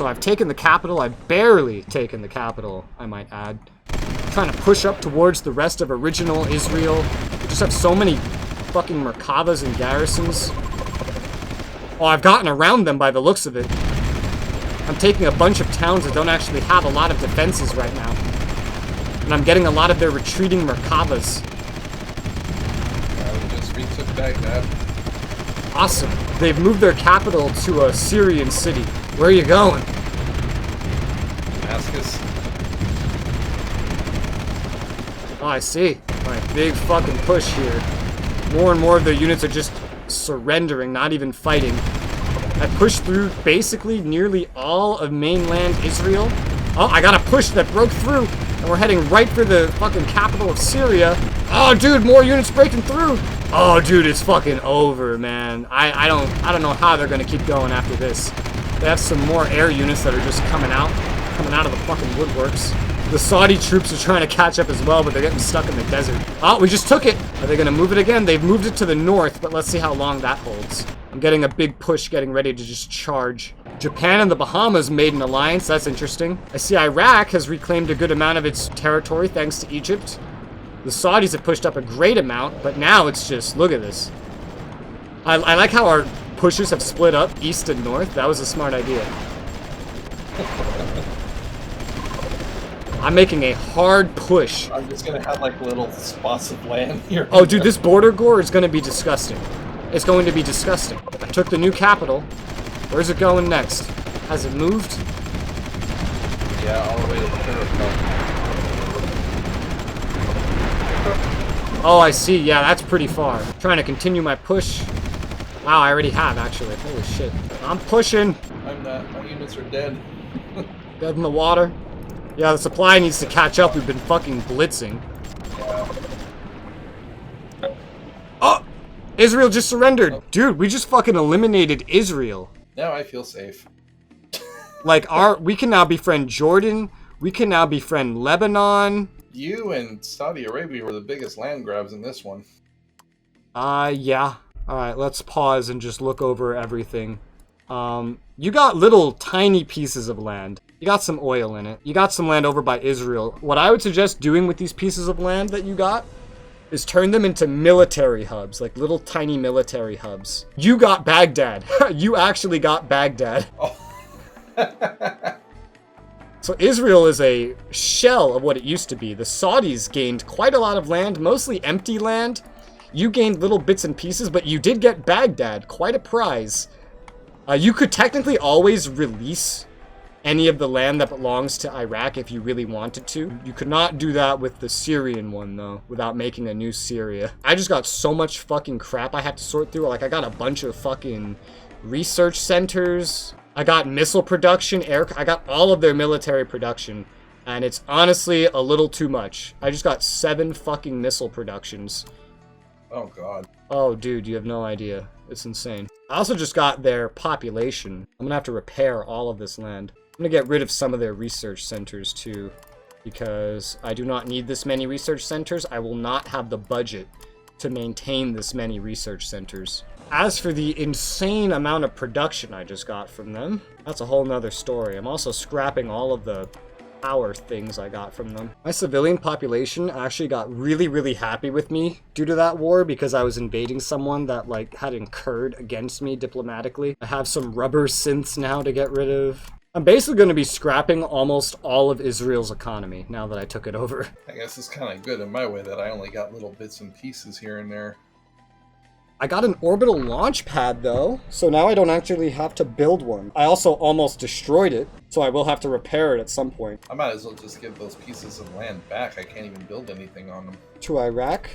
So I've taken the capital. I've barely taken the capital, I might add. I'm trying to push up towards the rest of original Israel. We just have so many fucking Merkavas and garrisons. Oh, I've gotten around them by the looks of it. I'm taking a bunch of towns that don't actually have a lot of defenses right now. And I'm getting a lot of their retreating Merkavas. We just retook Baghdad. Awesome. They've moved their capital to a Syrian city. Where are you going? Damascus. Oh, I see. Alright, big fucking push here. More and more of their units are just surrendering, not even fighting. I pushed through basically nearly all of mainland Israel. Oh, I got a push that broke through, and we're heading right for the fucking capital of Syria. Oh, dude, more units breaking through. Oh, dude, it's fucking over, man. I don't know how they're gonna keep going after this. They have some more air units that are just coming out of the fucking woodworks. The Saudi troops are trying to catch up as well, but they're getting stuck in the desert. Oh, we just took it. Are they gonna move it again? They've moved it to the north, but let's see how long that holds. I'm getting a big push, getting ready to just charge. Japan and the Bahamas made an alliance. That's interesting. I see Iraq has reclaimed a good amount of its territory thanks to Egypt. The Saudis have pushed up a great amount, but now it's just, look at this. I like how our pushes have split up east and north. That was a smart idea. I'm making a hard push. I'm just gonna have like little spots of land here. Oh, dude, this border gore is gonna be disgusting. It's going to be disgusting. I took the new capital. Where's it going next? Has it moved? Yeah, all the way to the Oh, I see. Yeah, that's pretty far. Trying to continue my push. Wow, I already have, actually. Holy shit. I'm pushing. I'm not. My units are dead. Dead in the water. Yeah, the supply needs to catch up. We've been fucking blitzing. Oh! Israel just surrendered. Oh. Dude, we just fucking eliminated Israel. Now I feel safe. Like, we can now befriend Jordan. We can now befriend Lebanon. You and Saudi Arabia were the biggest land grabs in this one. Yeah. Alright, let's pause and just look over everything. You got little tiny pieces of land. You got some oil in it. You got some land over by Israel. What I would suggest doing with these pieces of land that you got is turn them into military hubs, like little tiny military hubs. You got Baghdad. You actually got Baghdad. Oh. So Israel is a shell of what it used to be. The Saudis gained quite a lot of land, mostly empty land. You gained little bits and pieces, but you did get Baghdad, quite a prize. You could technically always release any of the land that belongs to Iraq if you really wanted to. You could not do that with the Syrian one, though, without making a new Syria. I just got so much fucking crap I had to sort through. Like, I got a bunch of fucking research centers. I got missile production, I got all of their military production. And it's honestly a little too much. I just got 7 fucking missile productions. Oh, God. Oh, dude, you have no idea. It's insane. I also just got their population. I'm gonna have to repair all of this land. I'm gonna get rid of some of their research centers, too. Because I do not need this many research centers. I will not have the budget to maintain this many research centers. As for the insane amount of production I just got from them, that's a whole nother story. I'm also scrapping all of the power things I got from them. My civilian population actually got really, really happy with me due to that war because I was invading someone that, like, had incurred against me diplomatically. I have some rubber synths now to get rid of. I'm basically going to be scrapping almost all of Israel's economy now that I took it over. I guess it's kind of good in my way that I only got little bits and pieces here and there. I got an orbital launch pad, though, so now I don't actually have to build one. I also almost destroyed it, so I will have to repair it at some point. I might as well just give those pieces of land back. I can't even build anything on them. To Iraq?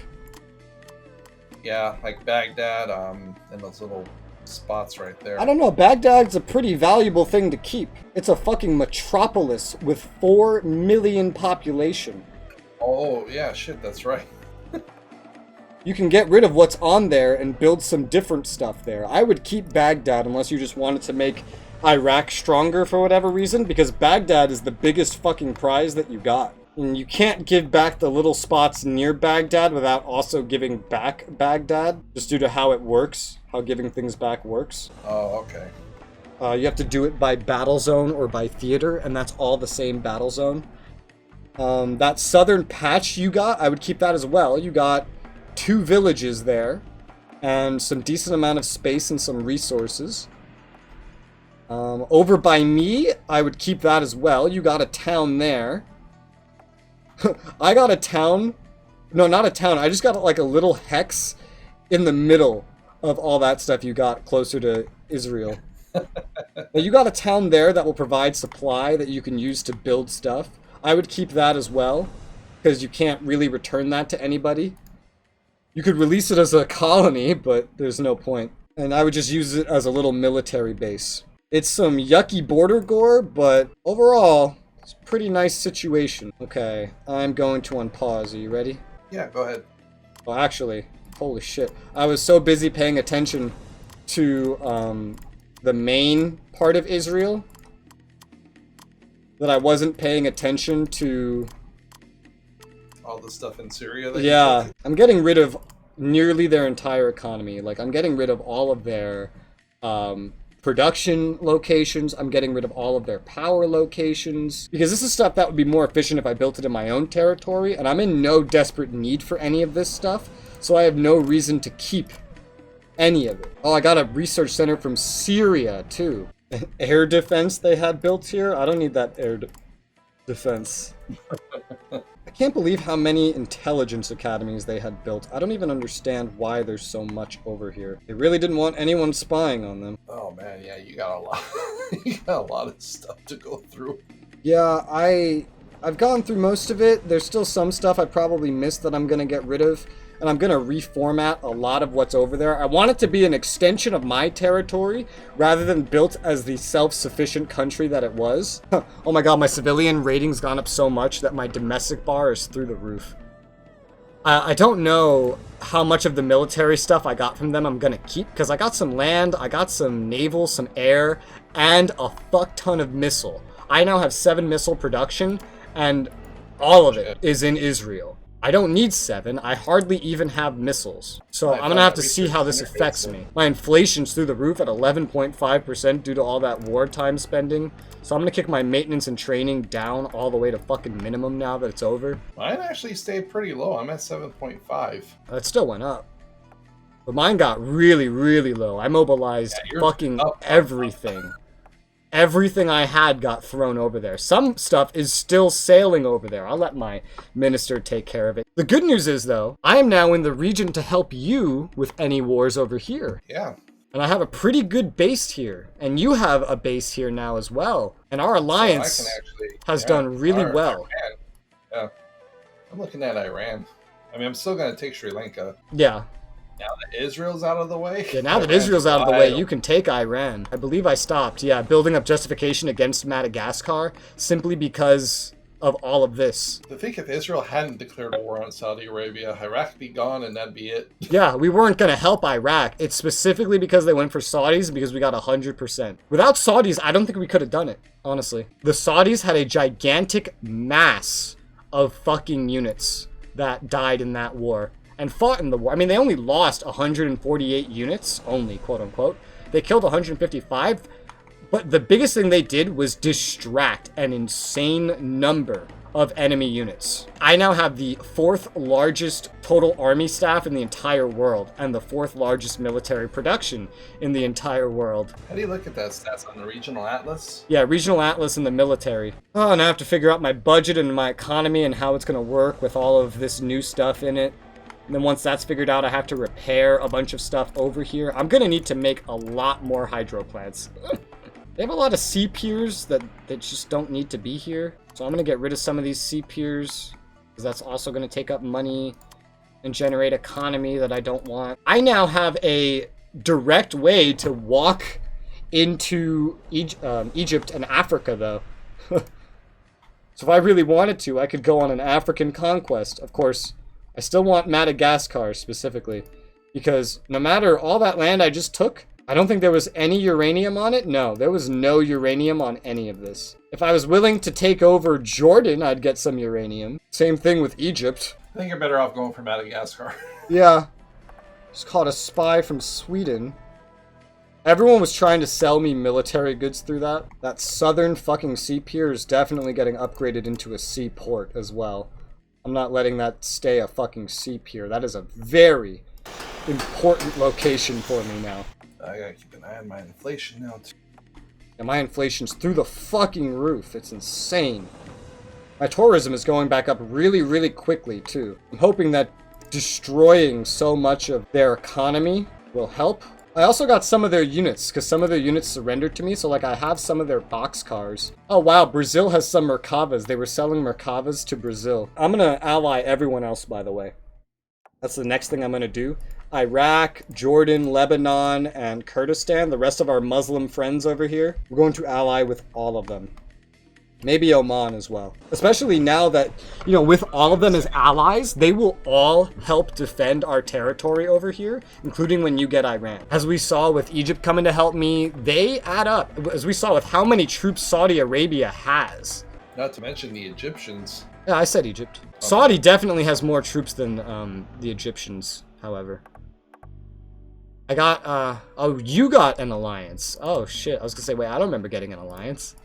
Yeah, like Baghdad, and those little spots right there. I don't know, Baghdad's a pretty valuable thing to keep. It's a fucking metropolis with 4 million population. Oh, yeah, shit, that's right. You can get rid of what's on there and build some different stuff there. I would keep Baghdad unless you just wanted to make Iraq stronger for whatever reason, because Baghdad is the biggest fucking prize that you got. And you can't give back the little spots near Baghdad without also giving back Baghdad, just due to how it works, how giving things back works. Oh, okay. You have to do it by battle zone or by theater, and that's all the same battle zone. That southern patch you got, I would keep that as well. You got 2 villages there, and some decent amount of space and some resources. Over by me, I would keep that as well. You got a town there. I got a town. No, not a town. I just got like a little hex in the middle of all that stuff you got closer to Israel. Now, you got a town there that will provide supply that you can use to build stuff. I would keep that as well, because you can't really return that to anybody. You could release it as a colony, but there's no point. And I would just use it as a little military base. It's some yucky border gore, but overall, it's a pretty nice situation. Okay, I'm going to unpause. Are you ready? Yeah, go ahead. Well, actually, holy shit. I was so busy paying attention to the main part of Israel that I wasn't paying attention to... all the stuff in Syria that Yeah, I'm getting rid of nearly their entire economy. Like, I'm getting rid of all of their production locations. I'm getting rid of all of their power locations. Because this is stuff that would be more efficient if I built it in my own territory, and I'm in no desperate need for any of this stuff, so I have no reason to keep any of it. Oh, I got a research center from Syria, too. Air defense they had built here? I don't need that air defense. I can't believe how many intelligence academies they had built. I don't even understand why there's so much over here. They really didn't want anyone spying on them. Oh man, yeah, you got a lot. You got a lot of stuff to go through. Yeah, I've gone through most of it. There's still some stuff I probably missed that I'm gonna get rid of. And I'm going to reformat a lot of what's over there. I want it to be an extension of my territory rather than built as the self-sufficient country that it was. Oh my god, my civilian rating's gone up so much that my domestic bar is through the roof. I don't know how much of the military stuff I got from them I'm going to keep, because I got some land, I got some naval, some air, and a fuck ton of missile. I now have 7 missile production, and all of it is in Israel. I don't need 7. I hardly even have missiles. So I'm going to have to see how this affects me. My inflation's through the roof at 11.5% due to all that wartime spending. So I'm going to kick my maintenance and training down all the way to fucking minimum now that it's over. Mine actually stayed pretty low. I'm at 7.5. That still went up. But mine got really, really low. I mobilized fucking everything. Everything I had got thrown over there. Some stuff is still sailing over there. I'll let my minister take care of it. The good news is, though, I am now in the region to help you with any wars over here. Yeah. And I have a pretty good base here. And you have a base here now as well. And our alliance has done really well. Iran. Yeah. I'm looking at Iran. I mean, I'm still going to take Sri Lanka. Yeah. Now that Israel's out of the way. Yeah, now that Israel's out of the way, you can take Iran. I believe I stopped, building up justification against Madagascar simply because of all of this. I think if Israel hadn't declared war on Saudi Arabia, Iraq would be gone and that'd be it. Yeah, we weren't going to help Iraq. It's specifically because they went for Saudis because we got 100%. Without Saudis, I don't think we could have done it, honestly. The Saudis had a gigantic mass of fucking units that died in that war. And fought in the war. I mean, they only lost 148 units, only, quote-unquote. They killed 155, but the biggest thing they did was distract an insane number of enemy units. I now have the 4th largest total army staff in the entire world, and the 4th largest military production in the entire world. How do you look at that stats on the regional atlas? Yeah, regional atlas and the military. Oh, and I have to figure out my budget and my economy and how it's going to work with all of this new stuff in it. And then once that's figured out, I have to repair a bunch of stuff over here. I'm going to need to make a lot more hydro plants. They have a lot of sea piers that just don't need to be here. So I'm going to get rid of some of these sea piers, because that's also going to take up money and generate economy that I don't want. I now have a direct way to walk into Egypt and Africa, though. So if I really wanted to, I could go on an African conquest. Of course, I still want Madagascar specifically, because no matter all that land I just took, I don't think there was any uranium on it. No, there was no uranium on any of this. If I was willing to take over Jordan, I'd get some uranium. Same thing with Egypt. I think you're better off going for Madagascar. Yeah. Just caught a spy from Sweden. Everyone was trying to sell me military goods through that. That southern fucking sea pier is definitely getting upgraded into a seaport as well. I'm not letting that stay a fucking sea pier. That is a very important location for me now. I gotta keep an eye on my inflation now, too. And my inflation's through the fucking roof. It's insane. My tourism is going back up really, really quickly, too. I'm hoping that destroying so much of their economy will help. I also got some of their units, because some of their units surrendered to me, so like I have some of their boxcars. Oh wow, Brazil has some Merkavas. They were selling Merkavas to Brazil. I'm gonna ally everyone else, by the way. That's the next thing I'm gonna do. Iraq, Jordan, Lebanon, and Kurdistan, the rest of our Muslim friends over here, we're going to ally with all of them. Maybe Oman as well. Especially now that, you know, with all of them as allies, they will all help defend our territory over here, including when you get Iran. As we saw with Egypt coming to help me, they add up. As we saw with how many troops Saudi Arabia has. Not to mention the Egyptians. Yeah, I said Egypt. Okay. Saudi definitely has more troops than the Egyptians, however. I got, oh, you got an alliance. Oh, shit. I was gonna say, wait, I don't remember getting an alliance.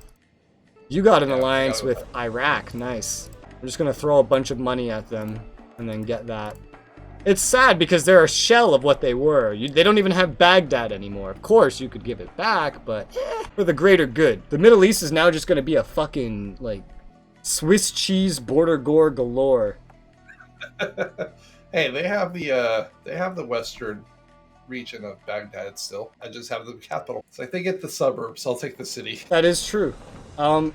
You got an alliance with Iraq. Nice. I'm just gonna throw a bunch of money at them and then get that. It's sad because they're a shell of what they were. They don't even have Baghdad anymore. Of course, you could give it back, but for the greater good. The Middle East is now just gonna be a fucking, like, Swiss cheese border gore galore. Hey, they have the western region of Baghdad still. I just have the capital. It's like they get the suburbs. I'll take the city. That is true. Wait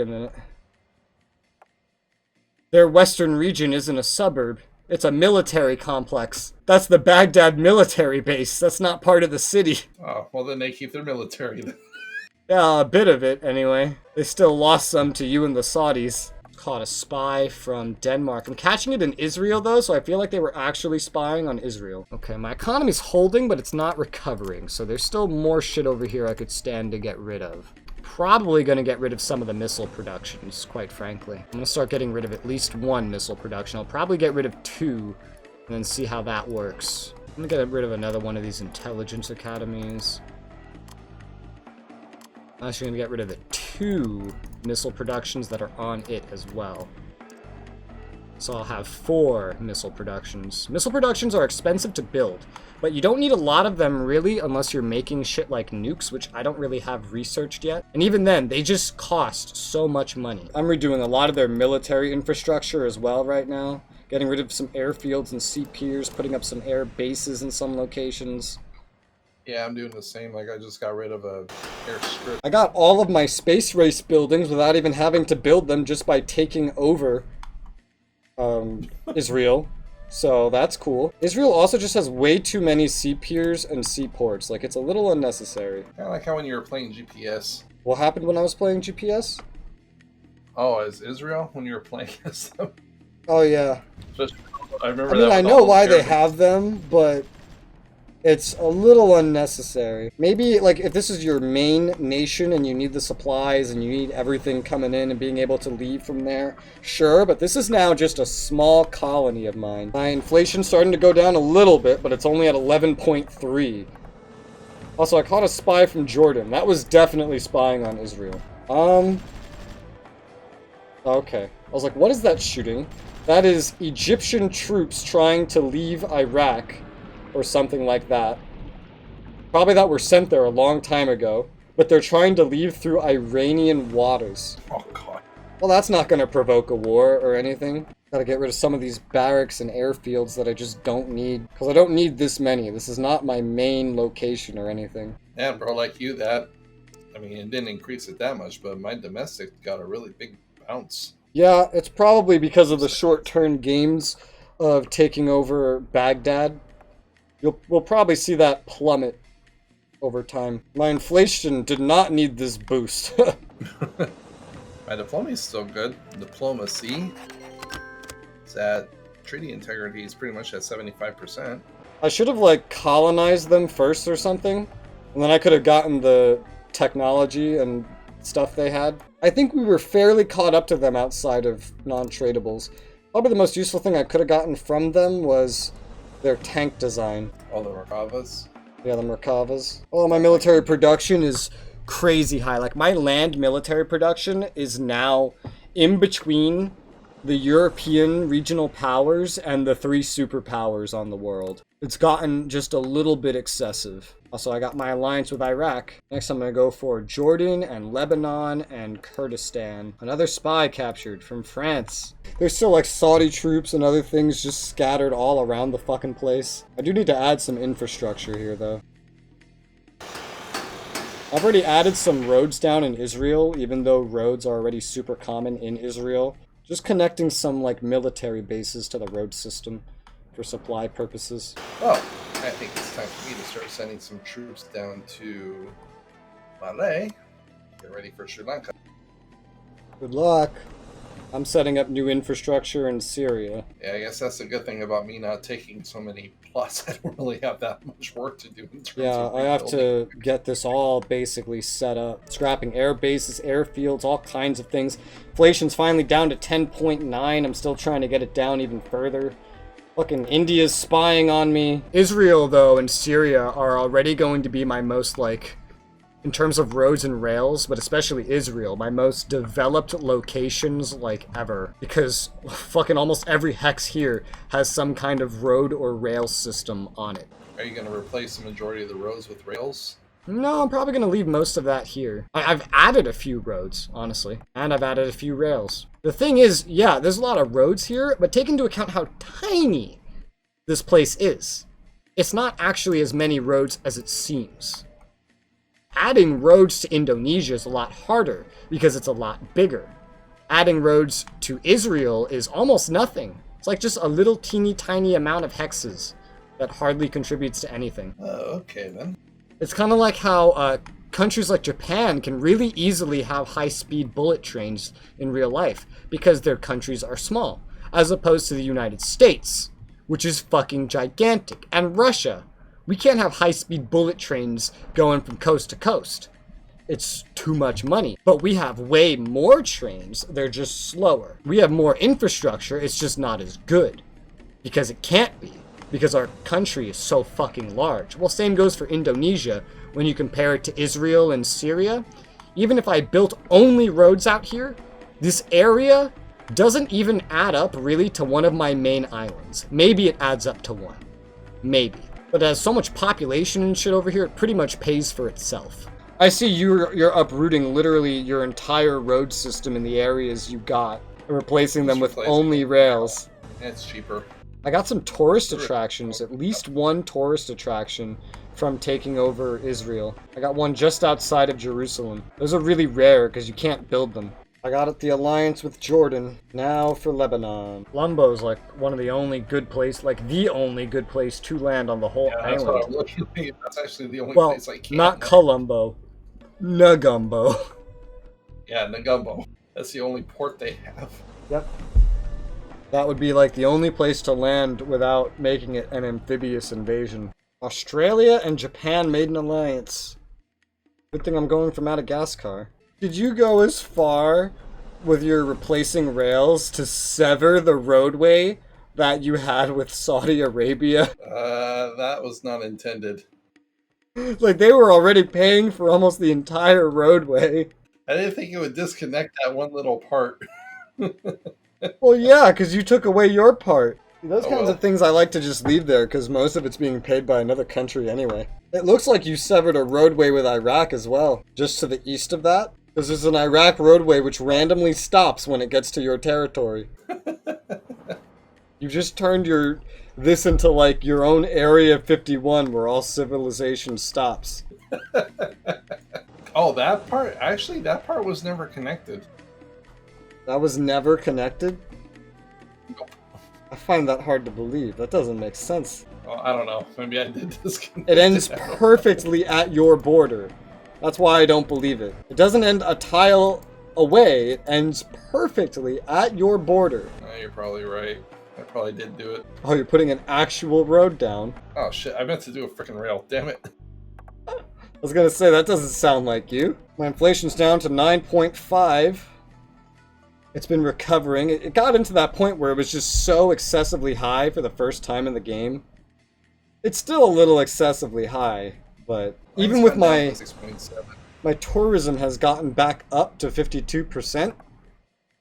a minute. Their western region isn't a suburb. It's a military complex. That's the Baghdad military base. That's not part of the city. Oh, well then they keep their military then. Yeah, a bit of it, anyway. They still lost some to you and the Saudis. Caught a spy from Denmark. I'm catching it in Israel, though, so I feel like they were actually spying on Israel. Okay, my economy's holding, but it's not recovering, so there's still more shit over here I could stand to get rid of. Probably gonna get rid of some of the missile productions, quite frankly. I'm gonna start getting rid of at least one missile production. I'll probably get rid of two, and then see how that works. I'm gonna get rid of another one of these intelligence academies. I'm actually going to get rid of the two missile productions that are on it as well. So I'll have 4 missile productions. Missile productions are expensive to build, but you don't need a lot of them really unless you're making shit like nukes, which I don't really have researched yet. And even then, they just cost so much money. I'm redoing a lot of their military infrastructure as well right now. Getting rid of some airfields and sea piers, putting up some air bases in some locations. Yeah, I'm doing the same. Like, I just got rid of a airstrip. I got all of my space race buildings without even having to build them, just by taking over Israel. So that's cool. Israel also just has way too many sea piers and seaports. Like, it's a little unnecessary. Kind of like how when you were playing GPS. What happened when I was playing GPS? Oh, as Israel? When you were playing as them? Oh, yeah. Just, I remember I mean, that I know why they have them, but it's a little unnecessary. Maybe, like, if this is your main nation and you need the supplies and you need everything coming in and being able to leave from there, sure, but this is now just a small colony of mine. My inflation's starting to go down a little bit, but it's only at 11.3. Also, I caught a spy from Jordan. That was definitely spying on Israel. Okay. I was like, what is that shooting? That is Egyptian troops trying to leave Iraq. Or something like that. Probably that were sent there a long time ago. But they're trying to leave through Iranian waters. Oh, God. Well, that's not going to provoke a war or anything. Gotta get rid of some of these barracks and airfields that I just don't need. Because I don't need this many. This is not my main location or anything. Yeah, bro, like you, that... I mean, it didn't increase it that much, but my domestic got a really big bounce. Yeah, it's probably because of the short-term games of taking over Baghdad. We'll probably see that plummet over time. My inflation did not need this boost. My diplomacy is still good. Diplomacy is at treaty integrity is pretty much at 75%. I should have, like, colonized them first or something, and then I could have gotten the technology and stuff they had. I think we were fairly caught up to them outside of non-tradables. Probably the most useful thing I could have gotten from them was their tank design. All the Merkavas. Yeah, the Merkavas. Oh, my military production is crazy high. Like, my land military production is now in between the European regional powers and the 3 superpowers on the world. It's gotten just a little bit excessive. Also, I got my alliance with Iraq. Next, I'm gonna go for Jordan and Lebanon and Kurdistan. Another spy captured from France. There's still like Saudi troops and other things just scattered all around the fucking place. I do need to add some infrastructure here though. I've already added some roads down in Israel, even though roads are already super common in Israel. Just connecting some like military bases to the road system for supply purposes. Oh, I think it's time for me to start sending some troops down to Malay. Get ready for Sri Lanka. Good luck. I'm setting up new infrastructure in Syria. Yeah, I guess that's the good thing about me not taking so many plots. I don't really have that much work to do in terms of I have to get this all basically set up. Scrapping air bases, airfields, all kinds of things. Inflation's finally down to 10.9. I'm still trying to get it down even further. Fucking India's spying on me. Israel, though, and Syria are already going to be my most, like, in terms of roads and rails, but especially Israel, my most developed locations, like, ever. Because fucking almost every hex here has some kind of road or rail system on it. Are you going to replace the majority of the roads with rails? No, I'm probably going to leave most of that here. I've added a few roads, honestly. And I've added a few rails. The thing is, yeah, there's a lot of roads here, but take into account how tiny this place is. It's not actually as many roads as it seems. Adding roads to Indonesia is a lot harder because it's a lot bigger. Adding roads to Israel is almost nothing. It's like just a little teeny tiny amount of hexes that hardly contributes to anything. Oh, okay then. It's kind of like how countries like Japan can really easily have high-speed bullet trains in real life because their countries are small, as opposed to the United States, which is fucking gigantic, and Russia. We can't have high-speed bullet trains going from coast to coast. It's too much money. But we have way more trains, they're just slower. We have more infrastructure, it's just not as good. Because it can't be. Because our country is so fucking large. Well, same goes for Indonesia when you compare it to Israel and Syria. Even if I built only roads out here, this area doesn't even add up really to one of my main islands. Maybe it adds up to one. Maybe. But it has so much population and shit over here, it pretty much pays for itself. I see you're uprooting literally your entire road system in the areas you got, and replacing them with only rails. It's cheaper. I got some tourist attractions, at least one tourist attraction from taking over Israel. I got one just outside of Jerusalem. Those are really rare because you can't build them. I got the alliance with Jordan. Now for Lebanon. Colombo's like one of the only good place, like the only good place to land on the whole island. That's what I'm looking at. That's actually the only place I can. Not Colombo. Negumbo. Yeah, Negumbo. That's the only port they have. Yep. That would be like the only place to land without making it an amphibious invasion. Australia and Japan made an alliance. Good thing I'm going for Madagascar. Did you go as far with your replacing rails to sever the roadway that you had with Saudi Arabia? That was not intended. Like, they were already paying for almost the entire roadway. I didn't think it would disconnect that one little part. Well, yeah, because you took away your part. Those kinds of things I like to just leave there, because most of it's being paid by another country anyway. It looks like you severed a roadway with Iraq as well, just to the east of that. Because there's an Iraq roadway which randomly stops when it gets to your territory. You just turned this into like your own Area 51 where all civilization stops. Oh, that part? Actually, that part was never connected. That was never connected? Nope. I find that hard to believe. That doesn't make sense. Well, I don't know. Maybe I did disconnect. It ends perfectly at your border. That's why I don't believe it. It doesn't end a tile away. It ends perfectly at your border. You're probably right. I probably did do it. Oh, you're putting an actual road down. Oh shit, I meant to do a freaking rail. Damn it. I was gonna say, that doesn't sound like you. My inflation's down to 9.5. It's been recovering. It got into that point where it was just so excessively high for the first time in the game. It's still a little excessively high, but even with my 6.7. my tourism has gotten back up to 52%,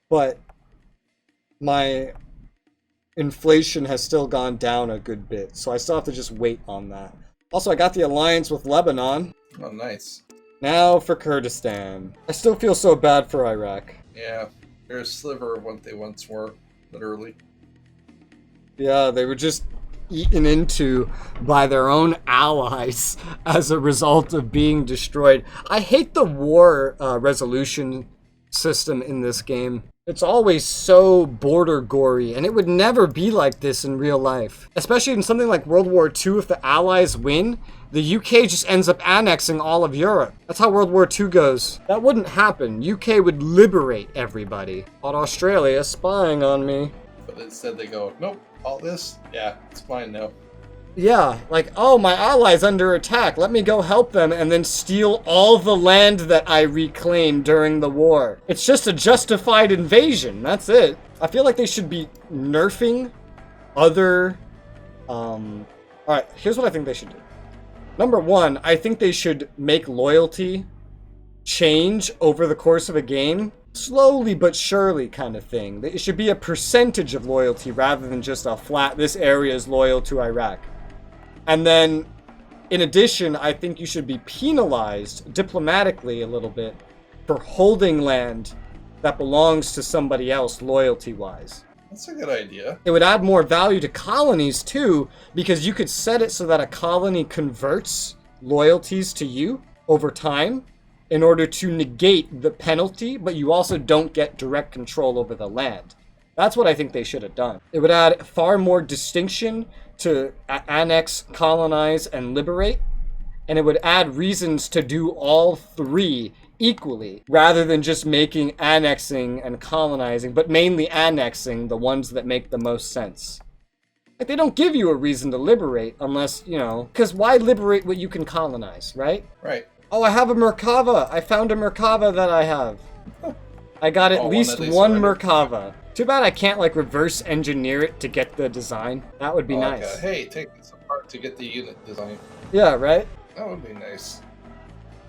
but my inflation has still gone down a good bit, so I still have to just wait on that. Also, I got the alliance with Lebanon. Oh, nice. Now for Kurdistan. I still feel so bad for Iraq. Yeah, they're a sliver of what they once were, literally. Yeah, they were just eaten into by their own allies as a result of being destroyed. I hate the war resolution system in this game. It's always so border gory, and it would never be like this in real life. Especially in something like World War II, if the Allies win, the UK just ends up annexing all of Europe. That's how World War II goes. That wouldn't happen. UK would liberate everybody. But Australia spying on me. But instead they go, nope, all this? Yeah, it's fine now. Yeah, like, oh, my ally's under attack. Let me go help them and then steal all the land that I reclaimed during the war. It's just a justified invasion. That's it. I feel like they should be nerfing other... Alright, here's what I think they should do. Number one, I think they should make loyalty change over the course of a game. Slowly but surely kind of thing. It should be a percentage of loyalty rather than just a flat, this area is loyal to Iraq. And then, in addition, I think you should be penalized diplomatically a little bit for holding land that belongs to somebody else loyalty-wise. That's a good idea. It would add more value to colonies, too, because you could set it so that a colony converts loyalties to you over time in order to negate the penalty, but you also don't get direct control over the land. That's what I think they should have done. It would add far more distinction to annex, colonize, and liberate, and it would add reasons to do all three equally, rather than just making annexing and colonizing, but mainly annexing the ones that make the most sense. Like, they don't give you a reason to liberate unless, you know, because why liberate what you can colonize, right? Right. Oh, I have a Merkava. I found a Merkava that I have. I got at least one Merkava. Too bad I can't, like, reverse engineer it to get the design. That would be nice. Hey, take this apart to get the unit design. Yeah, right? That would be nice.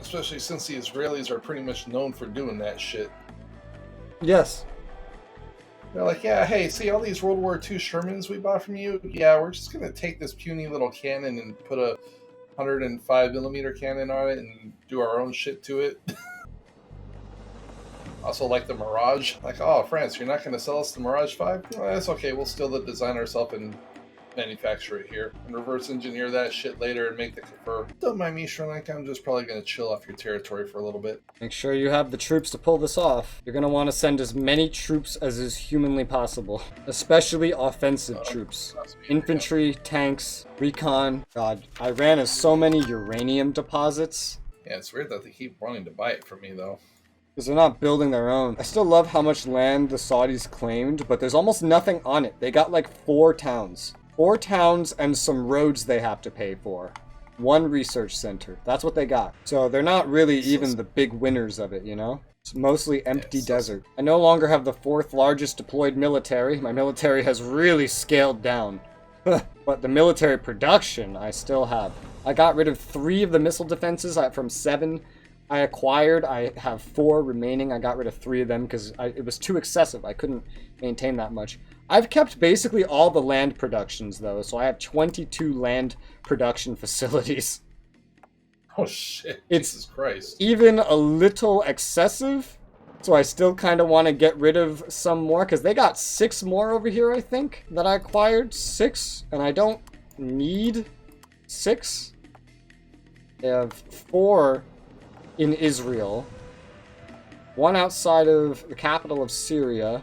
Especially since the Israelis are pretty much known for doing that shit. Yes. They're like, yeah, hey, see all these World War II Shermans we bought from you? Yeah, we're just going to take this puny little cannon and put a 105mm cannon on it and do our own shit to it. Also, like the Mirage. Like, oh, France, you're not going to sell us the Mirage 5? Well, that's okay. We'll steal the design ourselves and manufacture it here. And reverse engineer that shit later and make the confer. Don't mind me, Sri Lanka. I'm just probably going to chill off your territory for a little bit. Make sure you have the troops to pull this off. You're going to want to send as many troops as is humanly possible. Especially offensive troops. Infantry, tanks, recon. God, Iran has so many uranium deposits. Yeah, it's weird that they keep wanting to buy it from me, though. Because they're not building their own. I still love how much land the Saudis claimed, but there's almost nothing on it. They got like 4 towns. 4 towns and some roads they have to pay for. 1 research center. That's what they got. So they're not really even the big winners of it, you know? It's mostly empty desert. I no longer have the 4th largest deployed military. My military has really scaled down. But the military production, I still have. I got rid of 3 of the missile defenses from 7 I acquired. I have 4 remaining. I got rid of 3 of them because it was too excessive. I couldn't maintain that much. I've kept basically all the land productions, though, so I have 22 land production facilities. Oh, shit. It's Jesus Christ. Even a little excessive, so I still kind of want to get rid of some more, because they got 6 more over here, I think, that I acquired. 6, and I don't need 6. They have 4 in Israel, 1 outside of the capital of Syria,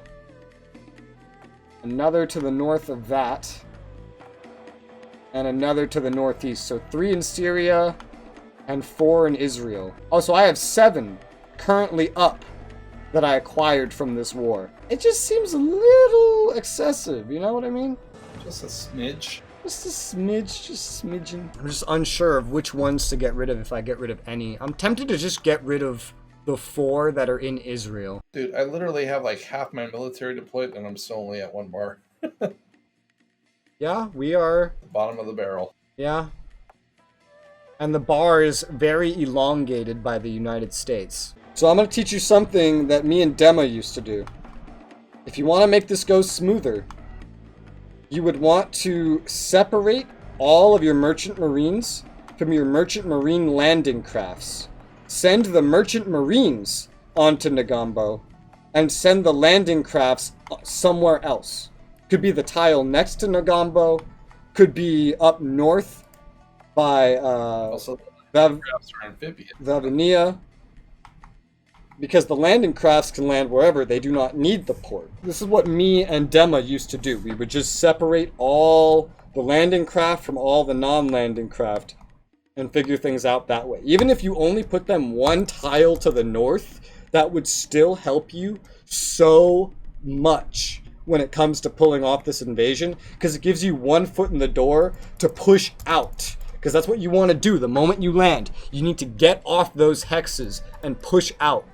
another to the north of that, and another to the northeast. So 3 in Syria and 4 in Israel. Oh, so I have 7 currently up that I acquired from this war. It just seems a little excessive, you know what I mean? Just a smidge. Just a smidge, just a smidgen. I'm just unsure of which ones to get rid of if I get rid of any. I'm tempted to just get rid of the 4 that are in Israel. Dude, I literally have like half my military deployed and I'm still only at 1 bar. Yeah, we are... The bottom of the barrel. Yeah. And the bar is very elongated by the United States. So I'm going to teach you something that me and Dema used to do. If you want to make this go smoother, you would want to separate all of your merchant marines from your merchant marine landing crafts. Send the merchant marines onto Nagambo and send the landing crafts somewhere else. Could be the tile next to Nagambo, could be up north by Also, the crafts are amphibious. Vavinia, because the landing crafts can land wherever. They do not need the port. This is what me and Dema used to do. We would just separate all the landing craft from all the non-landing craft and figure things out that way. Even if you only put them one tile to the north, that would still help you so much when it comes to pulling off this invasion, because it gives you 1 foot in the door to push out. Because that's what you want to do the moment you land. You need to get off those hexes and push out.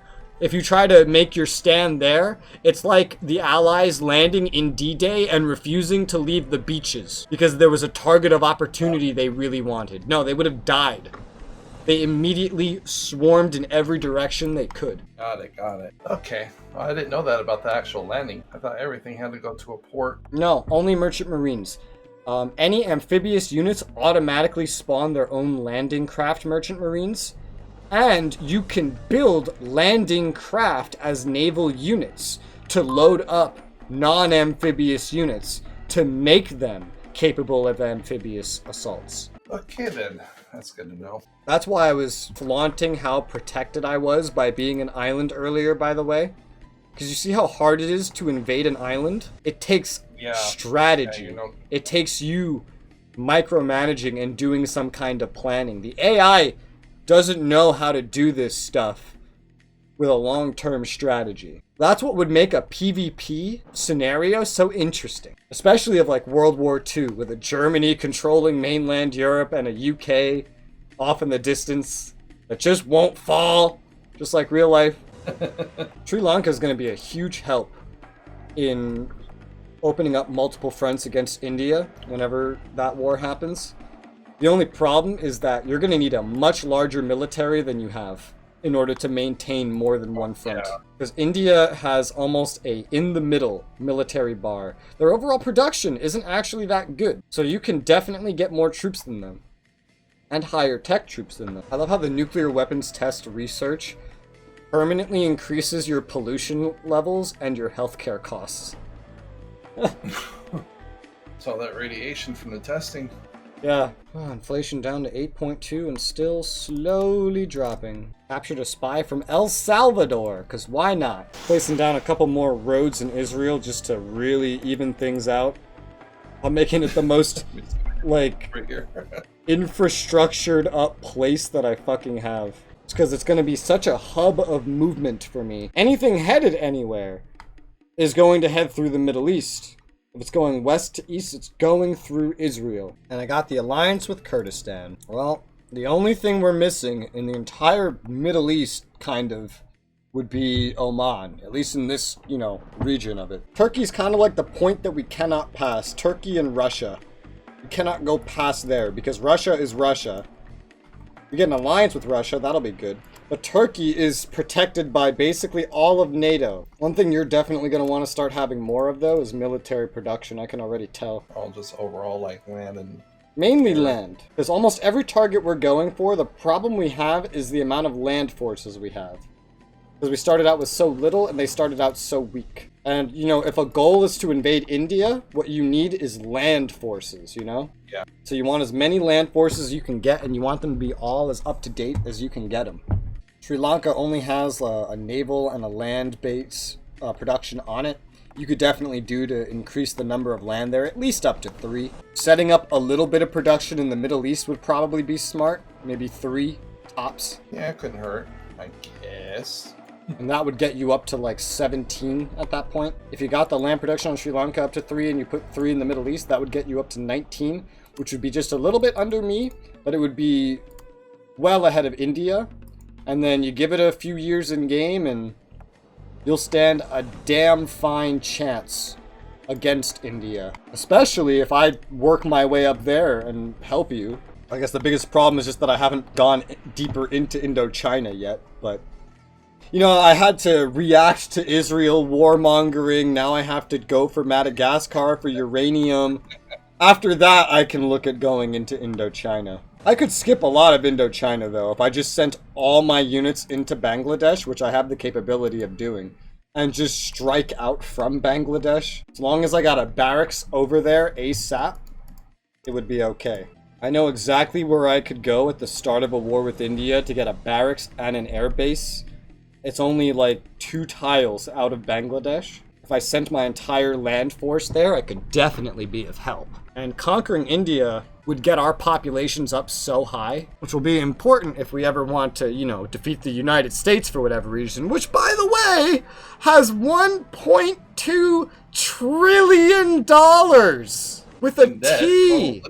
If you try to make your stand there, it's like the Allies landing in D-Day and refusing to leave the beaches because there was a target of opportunity they really wanted. No, they would have died. They immediately swarmed in every direction they could. Got it. Okay. Well, I didn't know that about the actual landing. I thought everything had to go to a port. No, only merchant marines. Any amphibious units automatically spawn their own landing craft merchant marines. And you can build landing craft as naval units to load up non-amphibious units to make them capable of amphibious assaults. Okay then, that's good to know. That's why I was flaunting how protected I was by being an island earlier, by the way. Because you see how hard it is to invade an island? It takes strategy. Yeah, It takes you micromanaging and doing some kind of planning. The AI doesn't know how to do this stuff with a long-term strategy. That's what would make a PvP scenario so interesting. Especially of like World War II, with a Germany controlling mainland Europe and a UK off in the distance that just won't fall, just like real life. Sri Lanka is going to be a huge help in opening up multiple fronts against India whenever that war happens. The only problem is that you're going to need a much larger military than you have in order to maintain more than one front. Because India has almost a in-the-middle military bar. Their overall production isn't actually that good, so you can definitely get more troops than them. And higher tech troops than them. I love how the nuclear weapons test research permanently increases your pollution levels and your healthcare costs. Saw that radiation from the testing. Yeah. Oh, inflation down to 8.2 and still slowly dropping. Captured a spy from El Salvador, because why not? Placing down a couple more roads in Israel just to really even things out. I'm making it the most, like, infrastructured up place that I fucking have. It's because it's going to be such a hub of movement for me. Anything headed anywhere is going to head through the Middle East. If it's going west to east, it's going through Israel. And I got the alliance with Kurdistan. Well, the only thing we're missing in the entire Middle East, kind of, would be Oman. At least in this, region of it. Turkey's kind of like the point that we cannot pass. Turkey and Russia. We cannot go past there because Russia is Russia. We get an alliance with Russia, that'll be good. But Turkey is protected by basically all of NATO. One thing you're definitely going to want to start having more of, though, is military production. I can already tell. All just overall, like, land and... Mainly land. Because almost every target we're going for, the problem we have is the amount of land forces we have. Because we started out with so little, and they started out so weak. And, if a goal is to invade India, what you need is land forces, Yeah. So you want as many land forces as you can get, and you want them to be all as up-to-date as you can get them. Sri Lanka only has a naval and a land base production on it. You could definitely do to increase the number of land there, at least up to 3. Setting up a little bit of production in the Middle East would probably be smart. Maybe 3 tops. Yeah, it couldn't hurt, I guess. And that would get you up to like 17 at that point. If you got the land production on Sri Lanka up to 3 and you put 3 in the Middle East, that would get you up to 19, which would be just a little bit under me, but it would be well ahead of India. And then you give it a few years in game and you'll stand a damn fine chance against India. Especially if I work my way up there and help you. I guess the biggest problem is just that I haven't gone deeper into Indochina yet, but... You know, I had to react to Israel warmongering, now I have to go for Madagascar for uranium. After that, I can look at going into Indochina. I could skip a lot of Indochina, though, if I just sent all my units into Bangladesh, which I have the capability of doing, and just strike out from Bangladesh. As long as I got a barracks over there ASAP, it would be okay. I know exactly where I could go at the start of a war with India to get a barracks and an air base. It's only like 2 tiles out of Bangladesh. If I sent my entire land force there, I could definitely be of help. And conquering India would get our populations up so high, which will be important if we ever want to, you know, defeat the United States for whatever reason, which, by the way, has $1.2 trillion with a T.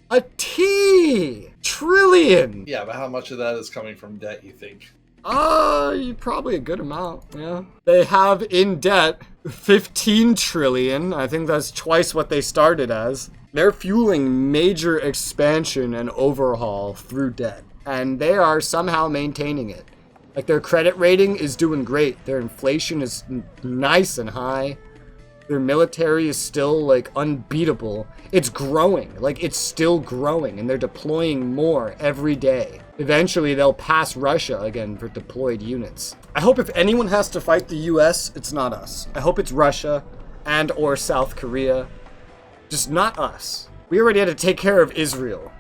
A T. Trillion. Yeah, but how much of that is coming from debt, you think? Probably a good amount, yeah. They have in debt 15 trillion. I think that's twice what they started as. They're fueling major expansion and overhaul through debt. And they are somehow maintaining it. Like, their credit rating is doing great. Their inflation is nice and high. Their military is still, like, unbeatable. It's growing. Like, it's still growing. And they're deploying more every day. Eventually, they'll pass Russia again for deployed units. I hope if anyone has to fight the US, it's not us. I hope it's Russia and or South Korea. Just not us. We already had to take care of Israel.